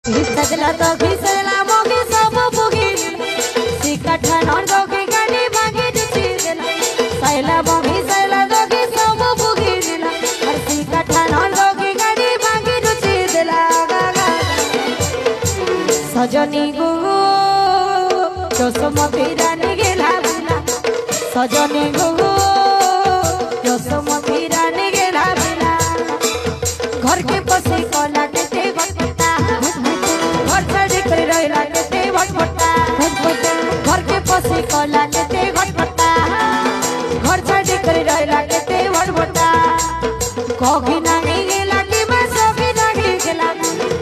सजला तो घिसला मोगे सब बुगी सिकठा नर दोगे गाड़ी भागे जुची देला सैला मोगे सैला दोगे सब बुगी देला और सिकठा नर दोगे गाड़ी भागे जुची देला सजनी गो जसमती रानी गेला बिना सजनी गो जसमती रानी गेला बिना घर के पसी कोला के घर के पसी कोला लेते घटपटा घर छाड़ी कर रहला लेते घटपटा कोगी नहीं गेला कि मैं सभी नहीं गेला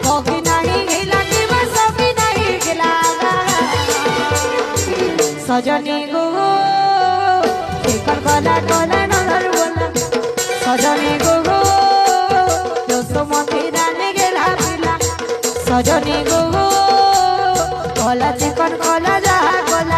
कोगी नहीं गेला कि मैं सभी नहीं गेला सजनी गो एकर कोला कोला नजर बोला सजनी गो जसमती रानी गेला बिना सजनी गो कोला चिकन कोला जहा कोला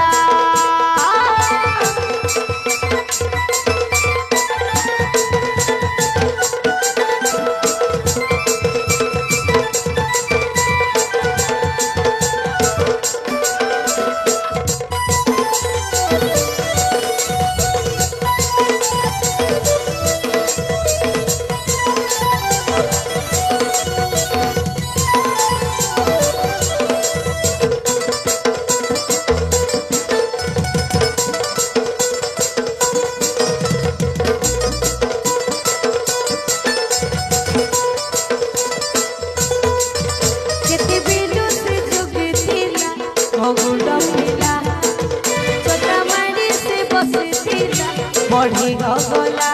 बढ़ी गला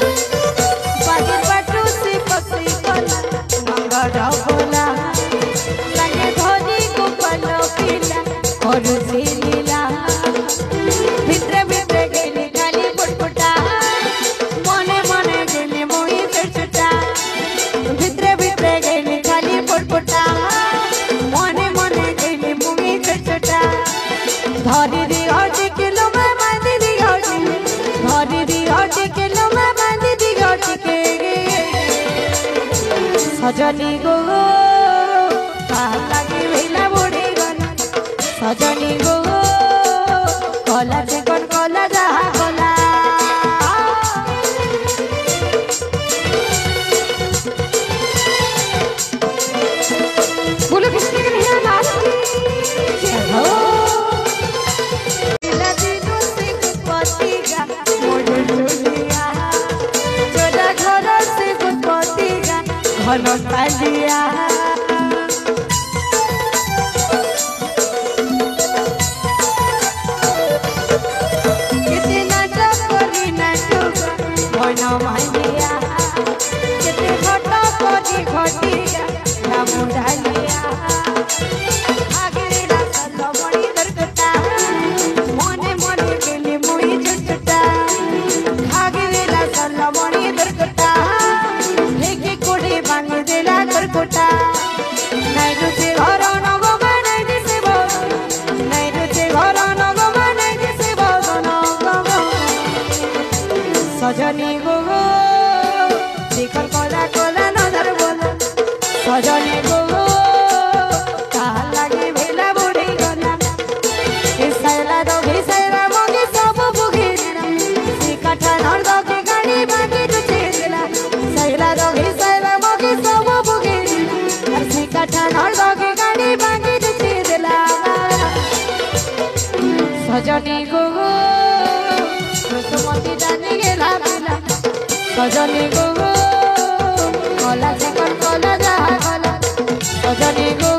बाजी बाटू से पसी गला मंगड़ बोला लगे धोनी गोपाल पीला और से लीला भितरे भितरे गेली खाली पुटपुटा मने मने गेली मोही चटचटा भितरे भितरे गेली खाली पुटपुटा धरी दी हटी किलो में बांधी दी हटी धरी दी हटी किलो में बांधी दी हटी के सजनी गो लगी भेला बुढ़ी गला सजनी गो कोला चिकन कोला जहा कोला बोलो किसने के नहीं नाच नोस्टैल्जिया कितना चकोरी नाचुगा मोइनो मांडिया कितने घटा कोरी घटिया ना मुंडालिया आगे ला सल्लो बड़ी दरकटा मोने मोने केली मुई चटचटा आगे ला सल्लो बड़ी दरकटा बांगी देला करकोटा नहीं रुचे घर नगमा नहीं दिसे भगन नहीं रुचे घर नगमा नहीं दिसे भगन सजनी गो देखर कोला कोला नजर बोला सजनी गो कहा लगे भेला बुढ़ी गला सैला दो सैला मोगे सब बुघी सिकठा नर दो के गाड़ी बांगी रुचे देला सैला दो सैला सब बुगे हरसी कठा नर दोगे गाड़ी बांगी जुची देला सजनी गो जसमती रानी गेला बिना सजनी गो कोला चिकन कोला जहा कोला सजनी गो